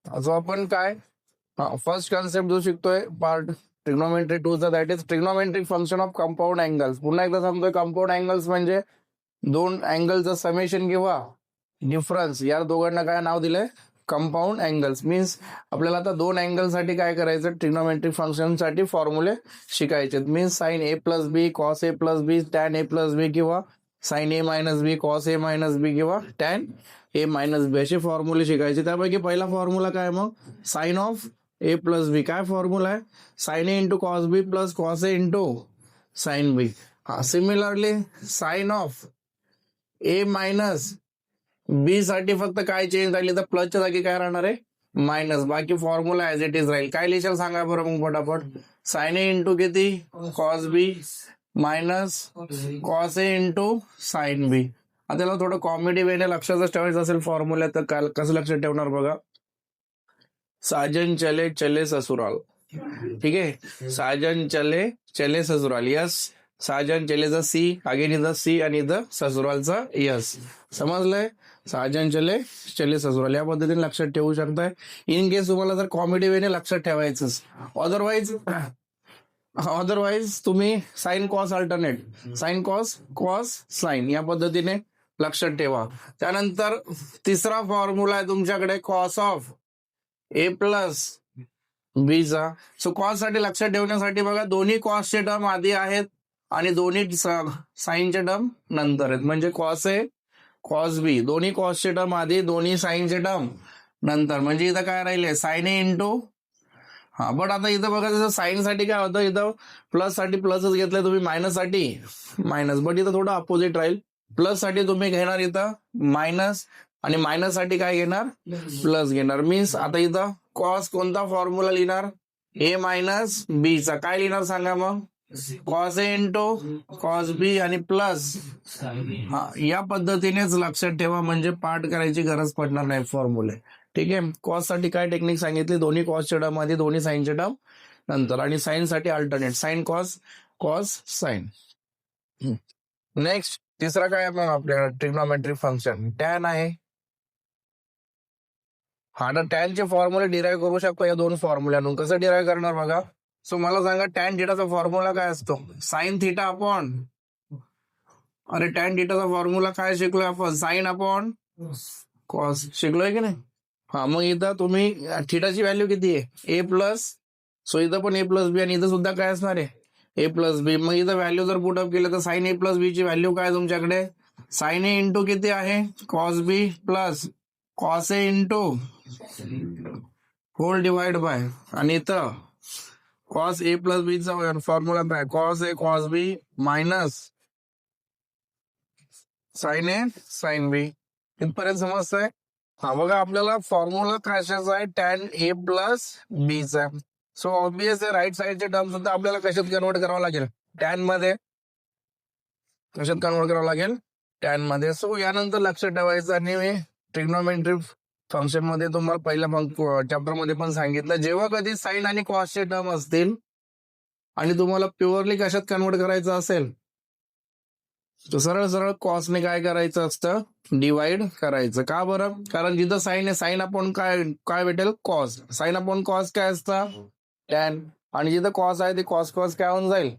जो आपण काय फर्स्ट कॉन्सेप्ट जो शिकतोय पार्ट ट्रिग्नोमेट्री 2 चा, that is trigonometric function of compound angles. पुन्हा एकदा सांगतोय, कंपाऊंड अँगल्स म्हणजे दोन अँगलचं समेशन किंवा डिफरन्स, या दोघांना काय नाव दिलंय? Compound angles. मीन्स आपल्याला आता दोन अँगल साठी काय करायचं? ट्रिग्नोमेट्रिक फंक्शन साठी फॉर्म्युले शिकायचे. Means sign A plus B, cos A plus B, tan A plus बी, किंवा साइन ए मायनस बी, कॉस ए मायनस बी, किंवा टॅन ए मायनस बी, असे फॉर्म्युले शिकायचे. त्यापैकी पहिला फॉर्म्युला काय मग? Sine of A plus B. काय फॉर्म्युला आहे? Sine A into cos B plus cos A into sine B. Similarly sine of A minus B साठी फक्त काय चेंज झाली? तर प्लसच्या जागी काय राहणार आहे? मायनस. बाकी फॉर्म्युला ऍज इट इज राहील. काय लिहिशाल सांगा बरं मग पटापट? साइन ए इंटू किती? Cos B minus cos A into sine बी. आता त्याला थोडं कॉमेडी वेने लक्षातच ठेवायचं असेल फॉर्म्युला, तर कसं लक्षात ठेवणार बघा? साजन चले चले ससुराल. ठीक आहे, साजन चले चले ससुराल. यस, साजन चलेचा सी, अगेन इथं सी, आणि इथं ससुरालचा यस. समजलंय? साजन चले चले ससुराल, या पद्धतीने लक्षात ठेवू शकताय. इन केस तुम्हाला जर कॉमेडी वेने लक्षात ठेवायचंच, अदरवाईज तुम्ही sine cos alternate, sine cos cos sine, या पद्धतीने लक्षात ठेवा. त्यानंतर तिसरा फॉर्म्युला आहे तुमच्याकडे कॉस ऑफ ए प्लस बीचा. सो कॉस साठी लक्षात ठेवण्यासाठी बघा, दोन्ही कॉसचे टर्म आधी आहेत आणि दोन्ही साईनचे टर्म नंतर आहेत. म्हणजे कॉस ए कॉस बी, दोन्ही कॉसचे टर्म आधी, दोन्ही साईनचे टर्म नंतर. म्हणजे इथं काय राहिले? साइन ए इंटू, बट आता इथं बघा, जसं साइन साठी काय होतं, इथं प्लस साठी प्लसच घेतलंय तुम्ही, मायनस साठी मायनस. बट इथं थोडं अपोजिट राहील. प्लस साठी तुम्ही घेणार इथं मायनस, आणि मायनस साठी काय घेणार? प्लस घेणार. मीन्स आता इथं कॉस कोणता फॉर्म्युला लिहिणार? ए मायनस बी चा. काय लिहिणार सांगा मग? कॉस ए इंटू कॉस बी आणि प्लस. या पद्धतीनेच लक्षात ठेवा, म्हणजे पाठ करायची गरज पडणार नाही फॉर्म्युले. ठीक आहे. कॉस साठी काय टेक्निक सांगितली? दोन्ही कॉसच्या टर्म आधी, दोन्ही साईनच्या टर्म नंतर. आणि साइन साठी alternate, sine cos cos sine. Next तिसरा काय मग आपल्याला? ट्रिग्नोमेट्रिक फंक्शन टॅन आहे. तर टॅनचे फॉर्म्युले डिराईव्ह करू शकतो या दोन फॉर्म्युल्यातून. कसं डिराईव्ह करणार बघा? सो मला सांगा, टॅन थिटाचा फॉर्म्युला काय असतो? साइन थिटा अपॉन, अरे टॅन थिटाचा फॉर्म्युला काय शिकलोय आपण? साइन अपॉन कॉस शिकलोय की नाही? मग इथं तुम्ही थिटाची व्हॅल्यू किती आहे? ए प्लस. सो इथं पण ए प्लस बी, आणि इथं सुद्धा काय असणार आहे? ए प्लस बी. मग इथं व्हॅल्यू जर पुटअप केलं तर साइन ए प्लस बी ची व्हॅल्यू काय तुमच्याकडे? साइन ए इंटू किती आहे? Cos B plus cos A into whole divide by, आणि इथं कॉस ए प्लस बी चा फॉर्म्युला काय? Cos A cos B minus sine A sine B. इथपर्यंत समजतंय? बघा, आपल्याला फॉर्म्युला कशाचा आहे? टॅन ए प्लस बी चा. सो ऑब्विस आहे, राईट साइडचे टर्म सुद्धा आपल्याला कशात कन्वर्ट करावं लागेल? टॅन मध्ये. कशात कन्वर्ट करावं लागेल? टॅन मध्ये. सो यानंतर लक्षात ठेवायचं, आणि ट्रिग्नोमेट्रिक फंक्शन मध्ये तुम्हाला पहिल्या चॅप्टर मध्ये पण सांगितलं, जेव्हा कधी साइन आणि कॉसचे टर्म असतील आणि तुम्हाला प्युअरली कशात कन्वर्ट करायचं असेल, तर सरळ सरळ कॉसने काय करायचं असतं? डिवाइड करायचं. का बरं? कारण जिथं साइन आहे, साइन अपॉन काय काय भेटेल? कॉस. साइन अपॉन कॉस काय असतं? टॅन. आणि जिथं कॉस आहे ते कॉस कॉस काय होऊन जाईल?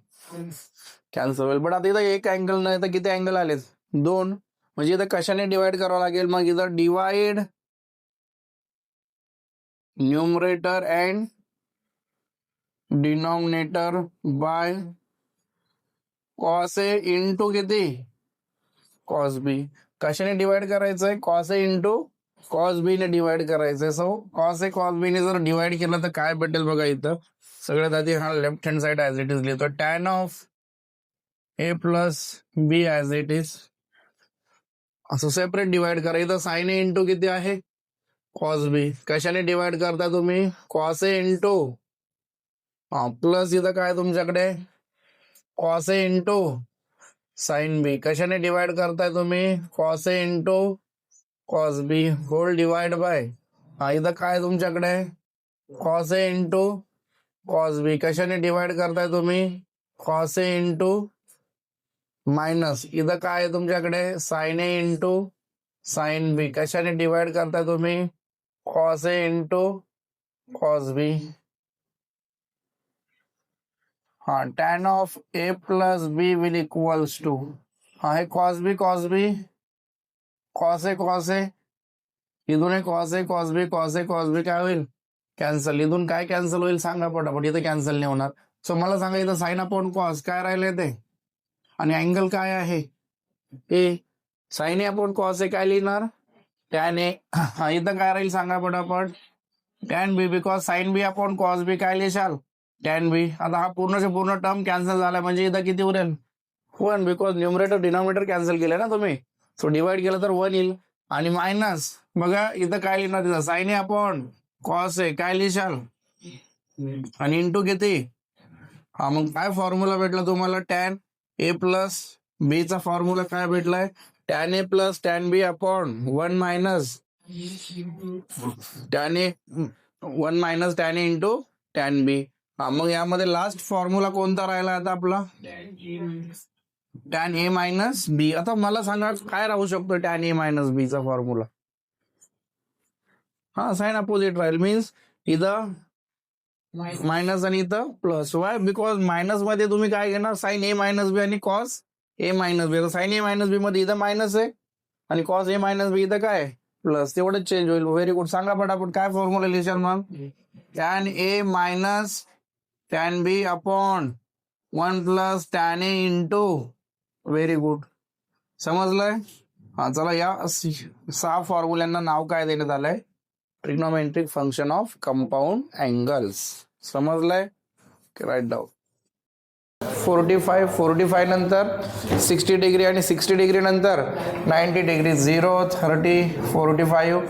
कॅन्सल होईल. बट आता इथं एक अँगल नाही तर किती अँगल आलेत? दोन. म्हणजे इथं कशाने डिवाइड करावं लागेल? मग इथं divide numerator and denominator by cos A into किती? Cos B. कशाने डिवाइड करायचंय? कॉस ए इंटू कॉस बी ने डिवाइड करायचंय. सो कॉस ए कॉस बी ने जर डिवाइड केलं तर काय भेटेल बघा? इथं सगळ्यात आधी left hand side as it is लिहितो, tan of A plus B as it is. असं सेपरेट डिवाइड करा. इथं साइन ए इंटू किती आहे? Cos B. कशाने डिवाइड करता तुम्ही? कॉस ए इंटू प्लस इथं काय तुमच्याकडे? Cos A into sine B. कशाने डिवाइड करताय तुम्ही? Cos A into cos B whole divide by, इथं काय तुमच्याकडे? Cos A into cos B. कशाने डिवाइड करताय तुम्ही? कॉस ए इंटू मायनस, इथं काय आहे तुमच्याकडे? Sine A into sine B. कशाने डिवाइड करताय तुम्ही? Cos A into cos B. हा tan of A plus B will equals to, हा हे cos B cos B cos A इथून कॉस ए कॉस बी काय होईल, कॅन्सल. इथून काय कॅन्सल होईल सांगा पटापट, इथं कॅन्सल नाही होणार. सो मला सांगा इथं साइन अपॉन कॉस काय राहिले ते, आणि अँगल काय आहे A. Sine A upon cos A काय लिहिणार, टॅन ए. इथं काय राहील सांगा पटापट, tan B, because sine B upon cos B काय लिहिशाल, टॅन बी. आता हा पूर्णचे पूर्ण टर्म कॅन्सल झाला म्हणजे इथं किती उरेल, 1, बिकॉज न्यूमरेटर डिनॉमिनेटर कॅन्सल केले ना तुम्ही. सो डिवाइड केलं तर 1 येईल, आणि मायनस बघा इथं काय लिहिणार, तिथं sign A upon cos A काय लिहिशाल, आणि इंटू किती. हा मग काय फॉर्म्युला भेटला तुम्हाला, टॅन ए प्लस बी चा फॉर्म्युला काय भेटलाय, tan A plus tan B upon 1 minus tan A into tan बी. हा मग यामध्ये लास्ट फॉर्म्युला कोणता राहिला आता आपला, टॅन ए मायनस बी. आता मला सांगा काय राहू शकतो टॅन ए मायनस बी चा फॉर्म्युला, हा साइन अपोजिट राहील, मीन्स इथं मायनस आणि इथं प्लस. वाय, बिकॉज मायनस मध्ये तुम्ही काय घेणार, साइन ए मायनस बी आणि cos A minus B. Sign A minus बी मध्ये इथं मायनस आहे आणि कॉस ए मायनस बी इथं काय प्लस, तेवढंच चेंज होईल. Very good. सांगा पटापट काय फॉर्म्युला लिहिशाल मग, tan A minus tan B upon 1 plus tan A into. Very good, समजलंय. हा चला, या 6 फॉर्म्युल्यांना नाव काय देण्यात आलंय, trigonometric function of compound angles. समजलंय, राईट डाऊन. 45 नंतर 60 डिग्री आणि 60 डिग्री नंतर 90 डिग्री, 0, 30, 45,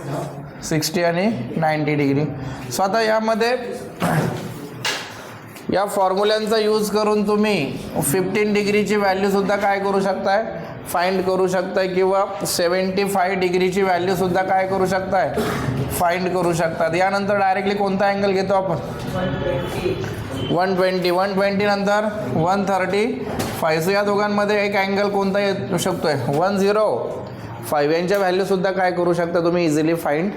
60 आणि 90 डिग्री. सो आता यामध्ये या फॉर्म्युल्यांचा यूज करून तुम्ही 15 डिग्रीची व्हॅल्यू सुद्धा काय करू शकताय, फाइंड करू शकताय, किंवा 75 डिग्रीची व्हॅल्यू सुद्धा काय करू शकताय, फाइंड करू शकतात. यानंतर डायरेक्टली कोणता अँगल घेतो आपण, 120 नंतर 135. सो या दोघांमध्ये एक अँगल कोणता येऊ शकतोय, 105. यांच्या व्हॅल्यू सुद्धा काय करू शकता तुम्ही, इझिली फाइंड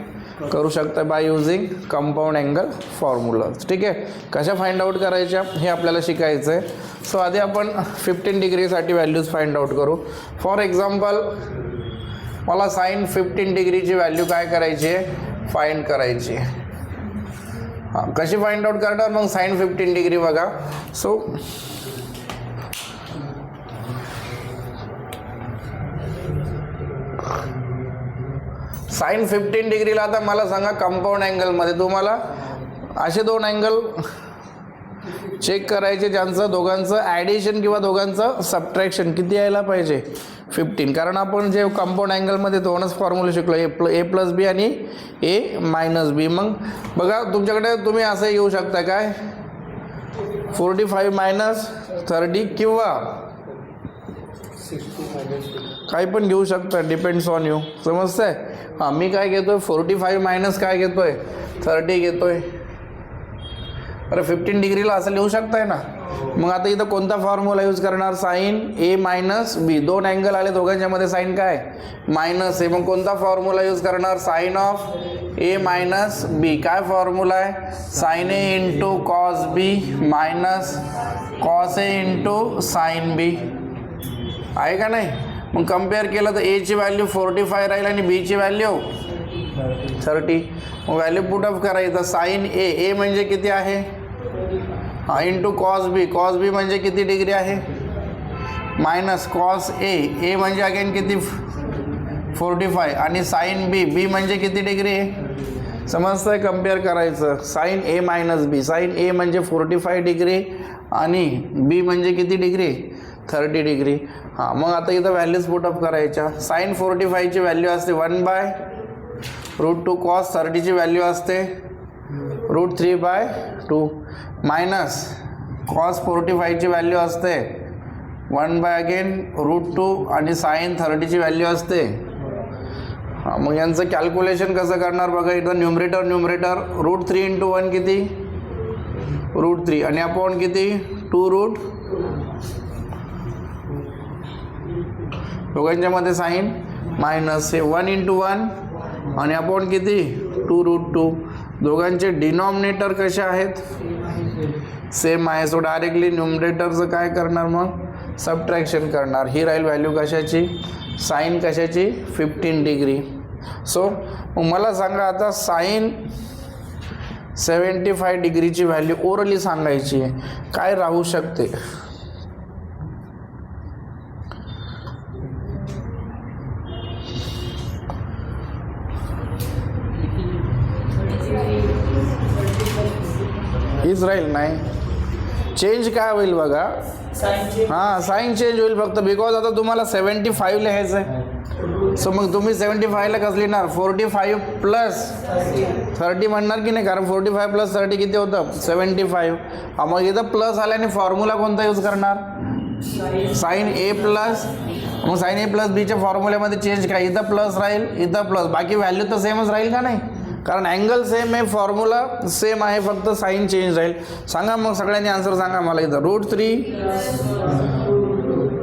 करू शकता by using compound angle formula. ठीक आहे, कशा फाइंड आउट करायच्या हे आपल्याला शिकायचं आहे. सो आधी आपण 15 डिग्रीसाठी व्हॅल्यूज फाइंड आउट करू. फॉर एक्झाम्पल मला साइन 15 डिग्रीची व्हॅल्यू काय करायची आहे, फाइंड करायची. हां, कशी फाइंड आउट करणार मग साइन 15 डिग्री बघा. सो साइन 15 डिग्रीला आता मला सांगा कंपाऊंड अँगलमध्ये तुम्हाला असे 2 अँगल चेक करायचे ज्यांचं दोघांचं ॲडिशन किंवा दोघांचं सबट्रॅक्शन किती यायला पाहिजे, 15. कारण आपण जे कंपाऊंड अँगलमध्ये 2च फॉर्म्युला शिकलो, ए प्लस बी आणि ए मायनस बी. मग बघा तुमच्याकडे तुम्ही असं येऊ शकता काय, 45 मायनस 30 किंवा काही पण घेऊ शकता, डिपेंड्स ऑन यू. समजतंय. हां, मी काय घेतोय, 45 मायनस काय घेतोय, 30 घेतोय. अरे 15 डिग्रीला असं लिहू शकताय ना. मग आता इथं कोणता फॉर्म्युला यूज करणार, साइन ए मायनस बी. 2 अँगल आले, दोघांच्या मध्ये साइन काय मायनस आहे. मग कोणता फॉर्म्युला यूज करणार, साइन ऑफ ए मायनस बी. काय फॉर्म्युला आहे, sine A into cos B minus cos A into sine बी. आहे का नाही. मग कम्पेअर केलं तर ए ची व्हॅल्यू 45 राहील आणि बी ची व्हॅल्यू 30. मग व्हॅल्यू पुट अप करायचं, साइन ए म्हणजे किती आहे, हा इंटू कॉस बी म्हणजे किती डिग्री आहे, मायनस कॉस ए म्हणजे अगेन किती 45, आणि साइन बी म्हणजे किती डिग्री आहे. समजतंय, कम्पेअर करायचं. साइन ए मायनस बी, साइन ए म्हणजे 45 डिग्री आणि बी म्हणजे किती डिग्री, 30 डिग्री. हां, मग आता इथं व्हॅल्यूज पुटअप करायच्या. साइन 45 ची व्हॅल्यू असते 1/√2, कॉस 30 ची व्हॅल्यू असते √3/2, मायनस कॉस 45 ची व्हॅल्यू असते 1/√2 आणि साइन 30 ची व्हॅल्यू असते. हां, मग यांचं कॅल्क्युलेशन कसं करणार बघा. इथं न्यूमरेटर √3 × 1 किती, √3 आणि अपॉन किती 2√. दोघांच्या मध्ये साइन मायनस हे 1 × 1 आणि अपॉन किती 2√2. दोघांचे डिनॉमिनेटर कसे आहेत? सेम आहे. सो डायरेक्टली न्यूमरेटरचं काय करणार मग? सबट्रॅक्शन करणार. ही राहील व्हॅल्यू कशाची? साईन कशाची? 15 डिग्री. सो मला सांगा आता साईन 75 डिग्रीची व्हॅल्यू ओरली सांगायची आहे, काय राहू शकते? हीच राहील. नाही, चेंज काय होईल बघा? हां, साईन चेंज होईल फक्त, बिकॉज आता तुम्हाला 75 लिहायचं आहे. सो मग तुम्ही 75ला कसं लिहिणार? 45 प्लस 30 म्हणणार की नाही, कारण 45 प्लस 30 किती होतं? 75. मग इथं प्लस आल्याने फॉर्म्युला कोणता यूज करणार? Sine A plus. मग साईन ए प्लस बीच्या फॉर्म्युल्यामध्ये चेंज काय? इथं प्लस राहील, इथं प्लस, बाकी व्हॅल्यू तर सेमच राहील का नाही? कारण अँगल सेम आहे, फॉर्म्युला सेम आहे, फक्त साईन चेंज राहील. सांगा मग सगळ्यांनी आन्सर सांगा मला. इथं √3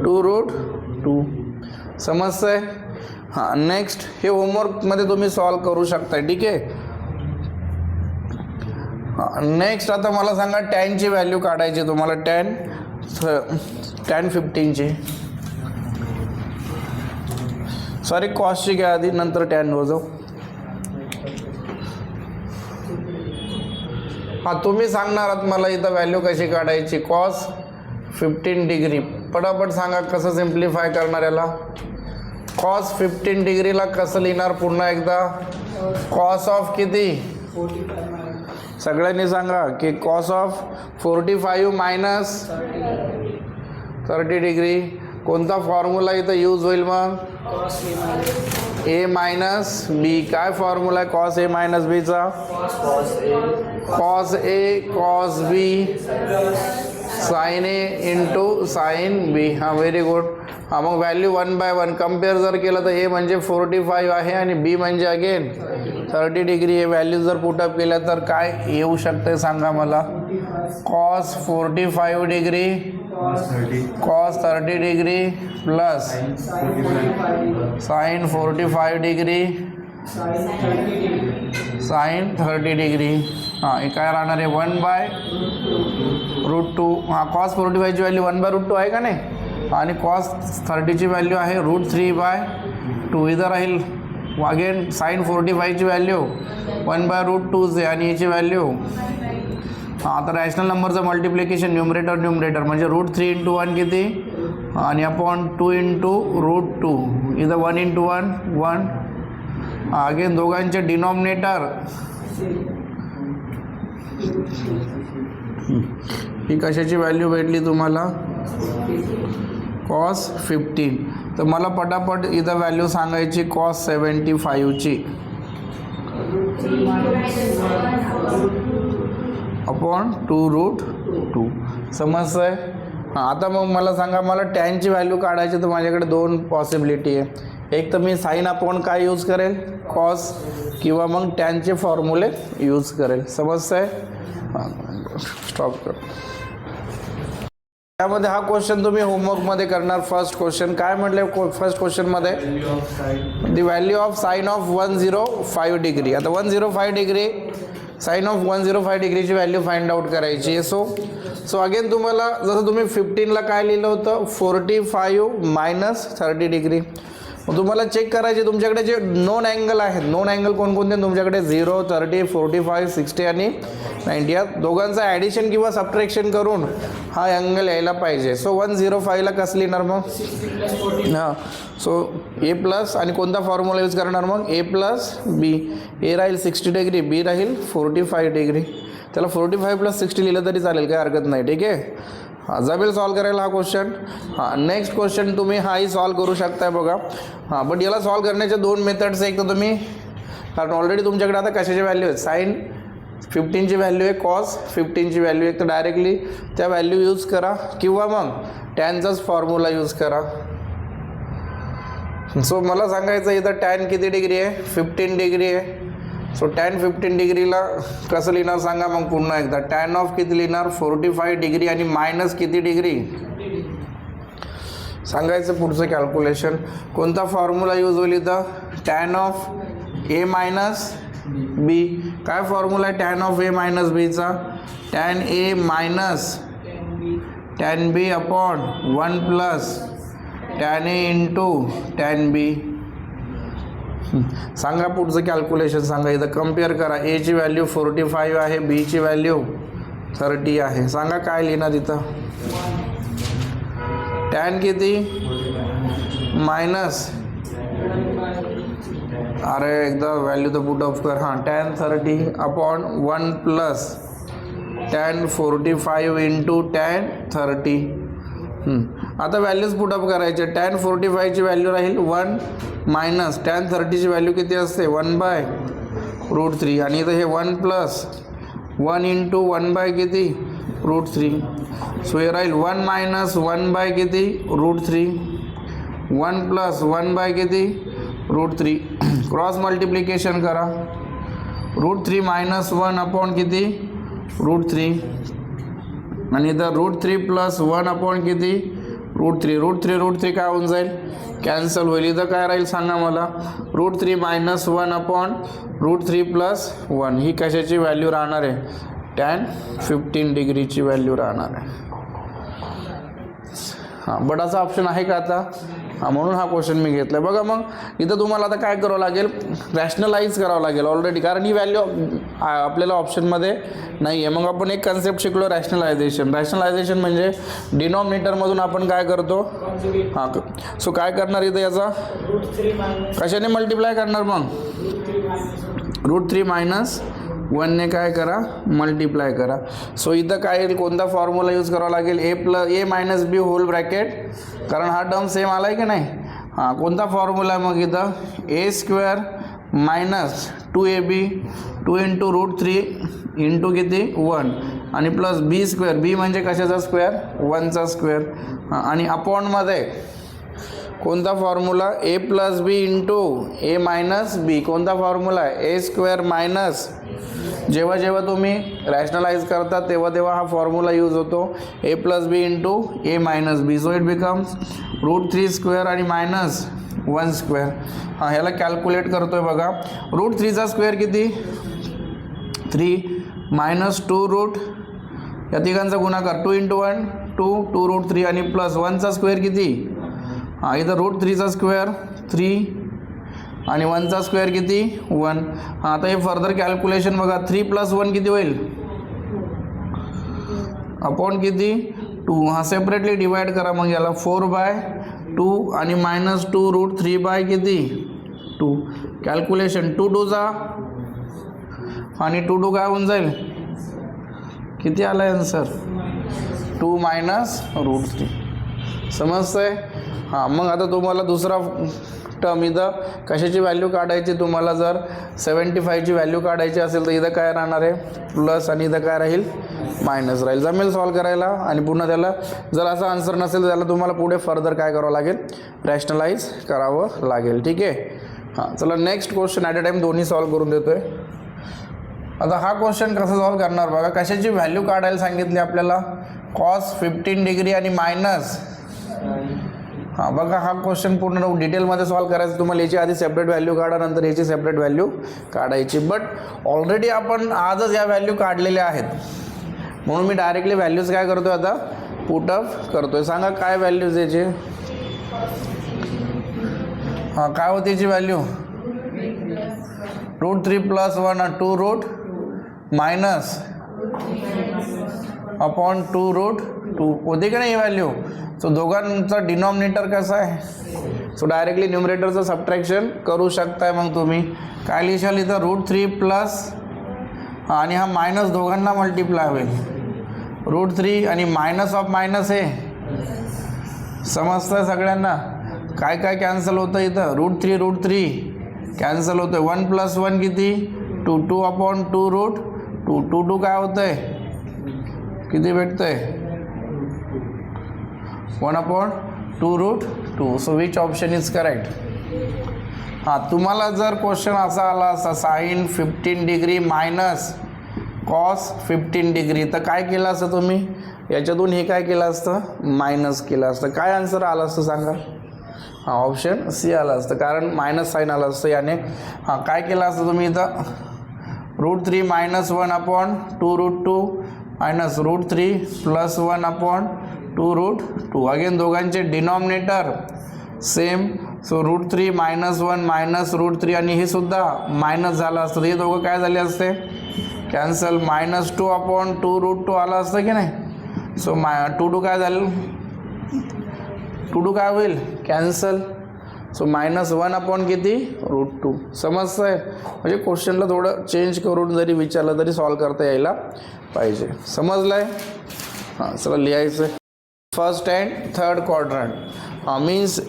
2√2. समजतंय? हां, नेक्स्ट हे होमवर्कमध्ये तुम्ही सॉल्व करू शकता. ठीक आहे. नेक्स्ट आता मला सांगा टॅनची व्हॅल्यू काढायची तुम्हाला. टॅन 15ची, सॉरी कॉस्टची घ्या आधी, नंतर टॅनवर जाऊ. हां, तुम्ही सांगणार आहात मला इथं व्हॅल्यू कशी काढायची. Cos 15 degree. पटापट सांगा कसं सिम्प्लिफाय करणार याला. कॉस 15 डिग्रीला कसं लिहिणार? पुन्हा एकदा कॉस ऑफ किती? सगळ्यांनी सांगा की कॉस ऑफ 45 मायनस 30 डिग्री. कोणता फॉर्म्युला इथं यूज होईल मग? ए मायनस बी. काय फॉर्म्युला आहे कॉस ए मायनस बीचा? Cos A cos B sign A into sine बी. हां, व्हेरी गुड. हां, मग व्हॅल्यू 1/1 कम्पेअर जर केलं तर ए म्हणजे 45 आहे आणि बी म्हणजे अगेन 30 डिग्री. हे व्हॅल्यू जर पुटअप केल्या तर काय येऊ शकते सांगा मला? Cos 45 degree cos 30 degree plus sign 45 degree sine 30 degree. हां, हे काय राहणार आहे? 1/√2. हां, कॉस 45ची व्हॅल्यू 1/√2 आहे का नाही? आणि कॉस 30ची व्हॅल्यू आहे √3/2. इथं राहील अगेन साइन 45ची व्हॅल्यू 1/√2 आहे आणि याची व्हॅल्यू. हां, आता रॅशनल नंबरचं मल्टिप्लिकेशन न्यूमरेटर म्हणजे √3 × 1 किती आणि अपॉन 2 × √2. इथं 1 × 1 1. अगेन दोघांचे डिनॉमिनेटर. ही कशाची व्हॅल्यू भेटली तुम्हाला? कॉस 15. तर मला पटापट इथं व्हॅल्यू सांगायची कॉस 75ची अपॉन 2√2. समजतंय? हां, आता मग मला सांगा, मला टॅनची व्हॅल्यू काढायची तर माझ्याकडे दोन पॉसिबिलिटी आहे. एक तर मी साईन अपॉन काय यूज करेल? कॉस, किंवा मग टॅनचे फॉर्म्युले यूज करेल. समजतंय? स्टॉप कर. त्यामध्ये हा क्वेश्चन तुम्ही होमवर्कमध्ये करणार. फर्स्ट क्वेश्चन काय म्हटले? फर्स्ट क्वेश्चनमध्ये the value of sine of 105 degree. आता 105 डिग्री साइन ऑफ 105 डिग्रीची व्हॅल्यू फाइंड आउट करायची आहे. सो अगेन तुम्हाला जसं तुम्ही 15ला काय लिहिलं होतं? 45 मायनस 30 डिग्री. मग तुम्हाला चेक करायचे तुमच्याकडे जे नोन अँगल आहेत. नोन अँगल कोणकोणते तुमच्याकडे? 0, 30, 45, 60 आणि 90. या दोघांचं ॲडिशन किंवा सबट्रॅक्शन करून हा अँगल यायला पाहिजे. सो 105ला कसं लिहिणार मग? हां, सो ए प्लस आणि कोणता फॉर्म्युला यूज करणार मग? ए प्लस बी. ए राहील 60 डिग्री, बी राहील 45 डिग्री. त्याला 45 + 60 लिहिलं तरी चालेल, काय हरकत नाही. ठीक आहे. हां, जमेल सॉल्व करायला हा क्वेश्चन. हां, नेक्स्ट क्वेश्चन तुम्ही हाही सॉल्व करू शकताय बघा. हां, बट याला सॉल्व करण्याच्या दोन मेथड्स. एक तर तुम्ही, कारण ऑलरेडी तुमच्याकडे आता कशाची व्हॅल्यू आहे? साइन 15ची व्हॅल्यू आहे, कॉस 15ची व्हॅल्यू आहे. तर डायरेक्टली त्या व्हॅल्यू यूज करा किंवा मग टॅनचाच फॉर्म्युला यूज करा. सो मला सांगायचं इथं टॅन किती डिग्री आहे? 15 डिग्री आहे. सो टॅन 15 डिग्रीला कसं लिहिणार सांगा मग पुन्हा एकदा. टॅन ऑफ किती लिहिणार? 45 डिग्री आणि मायनस किती डिग्री सांगायचं पुढचं कॅल्क्युलेशन. कोणता फॉर्म्युला यूज होईल इथं? टॅन ऑफ ए मायनस बी. काय फॉर्म्युला आहे टॅन ऑफ ए मायनस बीचा? Tan A minus tan B upon 1 plus tan A into tan बी. सांगा पुढचं कॅल्क्युलेशन सांगा. इथं कम्पेअर करा. ए ची व्हॅल्यू 45 आहे, बी ची व्हॅल्यू 30 आहे. सांगा काय लिहिणार इथं? टॅन किती मायनस, अरे एकदा व्हॅल्यू तर पुट ऑफ कर. हां, tan 30 upon 1 plus tan 45 into tan 30. आता व्हॅल्यूज पुट अप करायचे. टॅन 45ची व्हॅल्यू राहील 1 मायनस टॅन 30ची व्हॅल्यू किती असते? 1/√3. आणि इथं हे 1 प्लस 1 इंटू 1 किती? √3. सो हे राहील 1 मायनस 1 किती? √3. 1 प्लस 1 किती? √3. क्रॉस मल्टिप्लिकेशन करा. √3 मायनस 1 अपॉन किती? √3. आणि इथं √3 प्लस 1 अपॉन किती? √3. √3 काय होऊन जाईल? कॅन्सल होईल. इथं काय राहील सांगा मला? √3 मायनस 1 अपॉन √3 प्लस 1. ही कशाची व्हॅल्यू राहणार आहे? टॅन 15 डिग्रीची व्हॅल्यू राहणार आहे. हां, बटाचा ऑप्शन आहे का आता? हां, म्हणून हा क्वेश्चन मी घेतला. बघा मग इथं तुम्हाला आता काय करावं लागेल? रॅशनलाइज करावं लागेल ऑलरेडी, कारण ही व्हॅल्यू आपल्याला ऑप्शनमध्ये नाही आहे. मग आपण एक कन्सेप्ट शिकलो, रॅशनलायझेशन. रॅशनलायझेशन म्हणजे डिनॉमिनेटरमधून आपण काय करतो? हां, सो काय करणार इथं? याचा कशाने मल्टिप्लाय करणार? मग √3 मायनस 1ने काय करा? मल्टिप्लाय करा. सो इथं काय कोणता फॉर्म्युला यूज करावा लागेल? ए मायनस बी होल ब्रॅकेट, कारण हा टर्म सेम आला आहे की नाही? हां, कोणता फॉर्म्युला आहे मग इथं? a² minus 2ab 2 into √3 into किती? 1 आणि प्लस b². बी म्हणजे कशाचा स्क्वेअर? 1चा स्क्वेअर. आणि अपॉनमध्ये कोणता formula? a plus B into A minus B. कोणता फॉर्म्युला आहे? a² मायनस, जेव्हा जेव्हा तुम्ही रॅशनलाइज करता तेव्हा हा फॉर्म्युला यूज होतो, a plus B into A minus B. So it becomes √3² आणि मायनस 1². हां, ह्याला कॅल्क्युलेट करतोय बघा. √3चा स्क्वेअर किती? 3 मायनस 2 या तिघांचा गुणाकार 2 इंटू 1 2 √3 आणि प्लस 1चा स्क्वेअर किती? हां, इथं √3चा स्क्वेअर 3 आणि 1चा स्क्वेअर किती? 1. हां, आता हे फर्दर कॅल्क्युलेशन बघा. 3 प्लस 1 किती होईल? अपॉन किती? 2. हा सेपरेटली डिवाइड करा. मग याला 4/2 आणि मायनस 2 √3 किती? 2. कॅल्क्युलेशन 2 2 आणि 2 2 काय होऊन जाईल? किती आला आन्सर? 2 मायनस √3. समजतंय? हां, मग आता तुम्हाला दुसरा टर्म इथं कशाची व्हॅल्यू काढायची? तुम्हाला जर 75ची व्हॅल्यू काढायची असेल तर इथं काय राहणार आहे? प्लस आणि इथं काय राहील? मायनस राहील. जमेल सॉल्व करायला. आणि पुन्हा त्याला जर असा आन्सर नसेल तर त्याला तुम्हाला पुढे फर्दर काय करावं लागेल? रॅशनलाइज करावं लागेल. ठीक आहे. हां, चला next question at a time दोन्ही सॉल्व करून देतोय. आता हा क्वेश्चन कसं सॉल्व करणार बघा. कशाची व्हॅल्यू काढायला सांगितली आपल्याला? कॉस 15 डिग्री आणि मायनस. हां, बघा हा क्वेश्चन पूर्ण डिटेलमध्ये सॉल्व करायचं. तुम्हाला याची आधी सेपरेट व्हॅल्यू काढा, नंतर याची सेपरेट व्हॅल्यू काढायची. बट ऑलरेडी आपण आजच या व्हॅल्यू काढलेल्या आहेत, म्हणून मी डायरेक्टली व्हॅल्यूज काय करतोय आता? पुटअप करतोय. सांगा काय व्हॅल्यूज याची? हां, काय होती याची व्हॅल्यू? √3 प्लस 1 2 मायनस अपॉन 2 होती की नाही ही व्हॅल्यू? सो दोघांचा डिनॉमिनेटर कसा आहे? सो डायरेक्टली न्यूमरेटरचं सबट्रॅक्शन करू शकताय. मग तुम्ही काय लिहाल इथं? √3 प्लस आणि हा मायनस दोघांना मल्टिप्लाय होईल. √3 आणि मायनस ऑफ मायनस हे समजतंय सगळ्यांना? काय काय कॅन्सल होतं इथं? √3 कॅन्सल होतं. 1 प्लस 1 किती? 2 अपॉन 2 काय होतंय? किती भेटतंय? 1 upon 2 so which option is correct? हां, तुम्हाला जर क्वेश्चन असा आला असा sine 15 degree minus cos 15 degree, तर काय केलं असतं तुम्ही? याच्यातून हे काय केलं असतं? मायनस केलं असतं. काय आन्सर आलं असतं सांगा? हां, ऑप्शन सी आलं असतं, कारण मायनस साईन आलं असतं याने. हां, काय केलं असतं तुम्ही इथं? √3 minus 1 upon 2√2 minus √3 plus 1 upon 2√2. Again दोघांचे denominator same. So √3 minus 1 minus √3 आणि हे सुद्धा मायनस झालं असतं, हे दोघं काय झाले असते कॅन्सल. -2 अपॉन 2√2 आलं असतं की नाही. सो 2 काय झालं, 2 काय होईल कॅन्सल. सो -1 अपॉन किती √2. समजतंय. म्हणजे क्वेश्चनला थोडं चेंज करून जरी विचारलं तरी सॉल्व करता यायला पाहिजे. समजलंय. हां चला लिहायचं. First and third quadrant means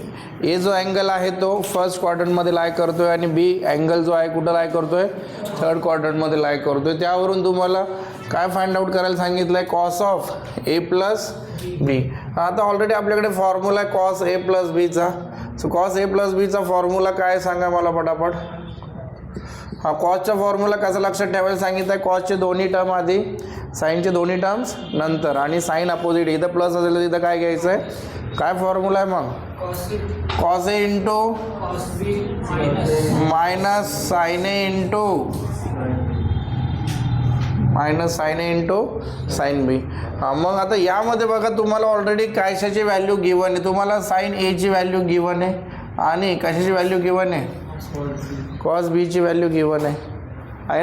A जो अँगल आहे तो फर्स्ट क्वाड्रंटमध्ये लाय करतोय आणि बी अँगल जो आहे कुठं लाय करतोय थर्ड क्वाड्रंटमध्ये लाय करतोय. त्यावरून तुम्हाला काय फाइंड आउट करायला सांगितलं आहे कॉस ऑफ ए प्लस बी. आता ऑलरेडी आपल्याकडे फॉर्म्युला आहे कॉस ए प्लस बीचा. सो कॉस ए प्लस बीचा फॉर्म्युला काय सांगा मला पटापट. हा कॉसचा फॉर्म्युला कसं लक्षात ठेवायला सांगितलं आहे, कॉसचे दोन्ही टर्म आधी, साईनचे दोन्ही टर्म्स नंतर आणि साईन अपोजिट. इथं प्लस असेल तर तिथं काय घ्यायचं आहे, काय फॉर्म्युला आहे मग cos A into minus sine A into sine बी. मग आता यामध्ये बघा तुम्हाला ऑलरेडी कशाची व्हॅल्यू गिवन आहे, तुम्हाला साइन एची व्हॅल्यू गिवन आहे आणि कशाची व्हॅल्यू गिवन आहे कॉस बीची व्हॅल्यू गिवन आहे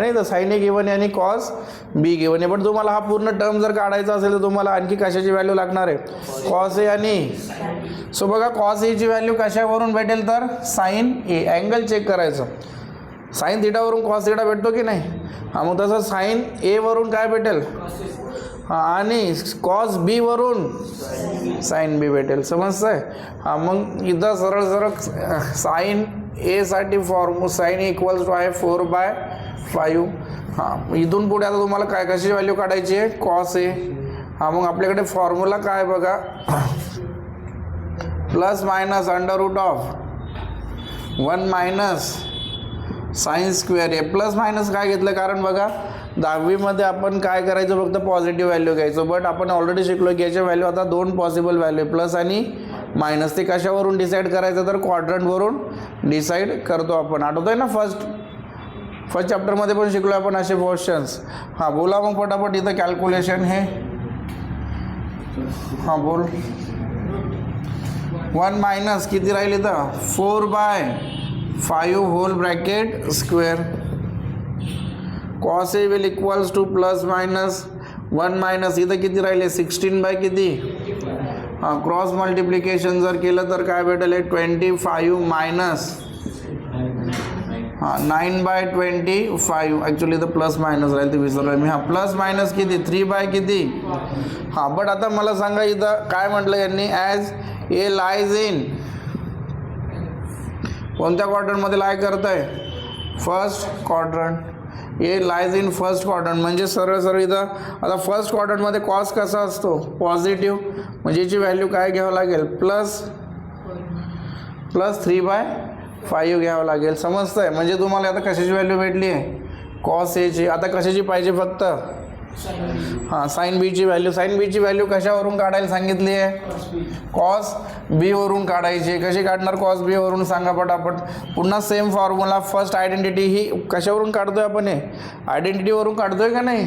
नाही. तर साइन ए गिवन आहे आणि कॉस बी गिवन आहे. पण तुम्हाला हा पूर्ण टर्म जर काढायचा असेल तर तुम्हाला आणखी कशाची व्हॅल्यू लागणार आहे कॉस ए आणि. सो बघा कॉस एची व्हॅल्यू कशावरून भेटेल तर साइन ए. अँगल चेक करायचं, साइन थिटावरून कॉस थिटा भेटतो की नाही. हां मग तसं साइन ए वरून काय भेटेल आणि कॉस बी वरून साइन बी भेटेल. समजतंय. हां मग इथं सरळ सरळ साइन ए साठी साइन ए इक्वल्स टू आहे 4/5. हां इथून पुढे आता तुम्हाला काय कशी व्हॅल्यू काढायची आहे कॉस ए. हां मग आपल्याकडे फॉर्म्युला काय बघा plus minus √1 minus sine square A. Plus minus काय घेतलं कारण बघा 10वीमध्ये आपण काय करायचं फक्त पॉझिटिव्ह व्हॅल्यू घ्यायचो. बट आपण ऑलरेडी शिकलो की याच्या व्हॅल्यू आता 2 पॉसिबल व्हॅल्यू प्लस आणि मायनस. ते कशावरून डिसाईड करायचं तर क्वाड्रंटवरून डिसाईड करतो आपण. आठवतोय ना फर्स्ट चॅप्टरमध्ये पण शिकलो आपण असे क्वेश्चन्स. हां बोला मग पटापट इथं कॅल्क्युलेशन हे. हां बोल. 1 मायनस किती राहील इथं 4/5 whole bracket square. Cos A will equals to plus minus 1 minus इथं किती राहिले 16 किती. हां क्रॉस मल्टिप्लिकेशन जर केलं तर काय भेटेल 25 मायनस 9/25. ॲक्च्युली इथं प्लस मायनस राहील ते विसरलो मी. हां प्लस मायनस किती 3 किती. हां बट आता मला सांगा इथं काय म्हटलं यांनी ॲज ए लायज इन कोणत्या क्वाड्रंटमध्ये लाय करत आहे first quadrant. A lies in first quadrant म्हणजे सरळ सरळ इथं आता फर्स्ट क्वाड्रंटमध्ये कॉस कसा असतो पॉझिटिव्ह. म्हणजे याची व्हॅल्यू काय घ्यावं लागेल प्लस 3/5 घ्यावं लागेल. समजतंय. म्हणजे तुम्हाला आता कशाची व्हॅल्यू भेटली आहे कॉस एची. आता कशाची पाहिजे फक्त हां साइन बीची व्हॅल्यू. साइन बीची व्हॅल्यू कशावरून काढायला सांगितली आहे कॉस बी वरून काढायची. कशी काढणार कॉस बी वरून सांगा पटापट. पुन्हा सेम फॉर्म्युला. फर्स्ट आयडेंटिटी ही कशावरून काढतोय आपण हे आयडेंटिटीवरून काढतोय का नाही.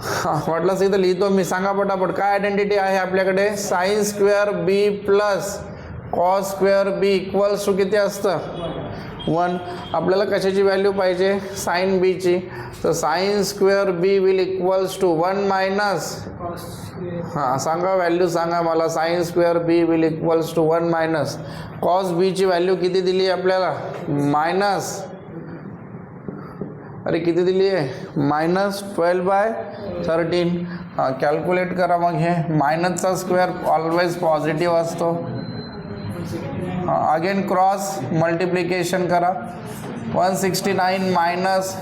हां वाटलंच इथं लिहितो मी. सांगा पटापट काय आयडेंटिटी आहे आपल्याकडे sine square B plus cos square B equals to किती असतं 1. आपल्याला कशाची व्हॅल्यू पाहिजे साइन बीची. तर sine square B will equals to 1 minus हां सांगा व्हॅल्यू सांगा मला. Sine square B will equals to 1 minus cos बीची व्हॅल्यू किती दिली आहे आपल्याला मायनस अरे किती दिली आहे -12/13. हां कॅल्क्युलेट करा मग. हे मायनसचा स्क्वेअर ऑलवेज पॉझिटिव्ह असतो. अगेन क्रॉस मल्टिप्लिकेशन करा 169 minus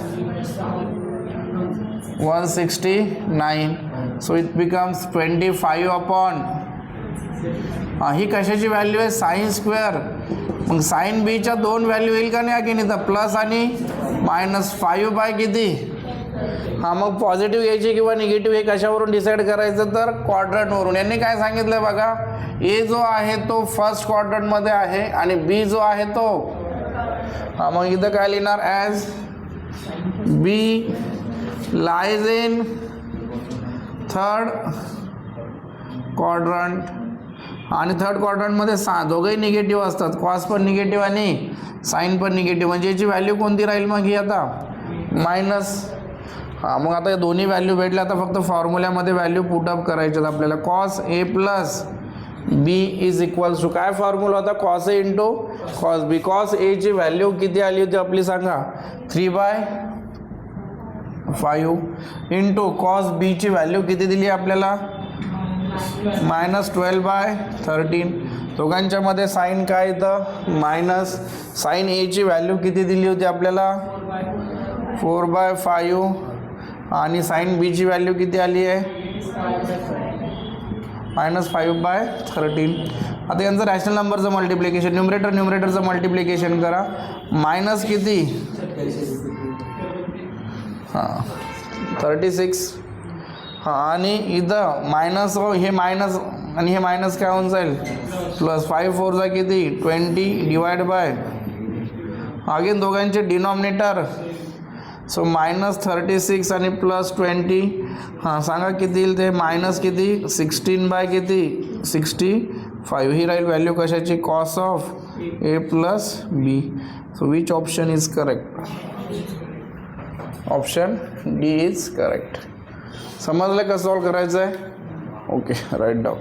169. So it becomes 25 upon ही कशाची व्हॅल्यू आहे साइन स्क्वेअर. मग साइन बीच्या 2 व्हॅल्यू येईल का नाही अगेन इथं प्लस आणि -5 किती. हां मग पॉझिटिव्ह घ्यायची किंवा निगेटिव्ह हे कशावरून डिसाईड करायचं तर क्वाड्रंटवरून. यांनी काय सांगितलं बघा ए जो आहे तो फर्स्ट क्वाड्रंटमध्ये आहे आणि बी जो आहे तो हां मग इथं काय लिहिणार as B lies in third quadrant, आणि थर्ड क्वाड्रंटमध्ये दोघंही निगेटिव्ह असतात, कॉस पण निगेटिव्ह आणि साईन पण निगेटिव्ह, म्हणजे याची व्हॅल्यू कोणती राहील मग ही आता मायनस. हां, मग आता या दोन्ही व्हॅल्यू भेटल्या, आता फक्त फॉर्म्युल्यामध्ये व्हॅल्यू पुटअप करायच्यात आपल्याला. Cos A plus B is equals to, काय फॉर्म्युला होता, cos A into cos B. Cos एची व्हॅल्यू किती आली होती आपली सांगा, 3/5 इंटू कॉस बीची व्हॅल्यू किती दिली आपल्याला, -12/13. दोघांच्यामध्ये साईन काय येतं मायनस. साईन एची व्हॅल्यू किती दिली होती आपल्याला 4/5 आणि साईन बीची व्हॅल्यू किती आली आहे -5/13. आता यांचं रॅशनल नंबरचं मल्टिप्लिकेशन, न्यूमरेटरचं मल्टिप्लिकेशन करा. मायनस किती 36. हां, आणि इथं मायनस, हे मायनस आणि हे मायनस काय होऊन जाईल प्लस. 5 4 जा किती 20 डिवाइड बाय अगेन दोघांचे डिनॉमिनेटर, सो -36 आणि +20. हां, सांगा किती येईल ते, मायनस किती 16 किती 65. ही राहील व्हॅल्यू कशाची, cos of A plus B. So which option is correct, option D is correct. समजलं कसं सॉल्व करायचं आहे. Okay, write down.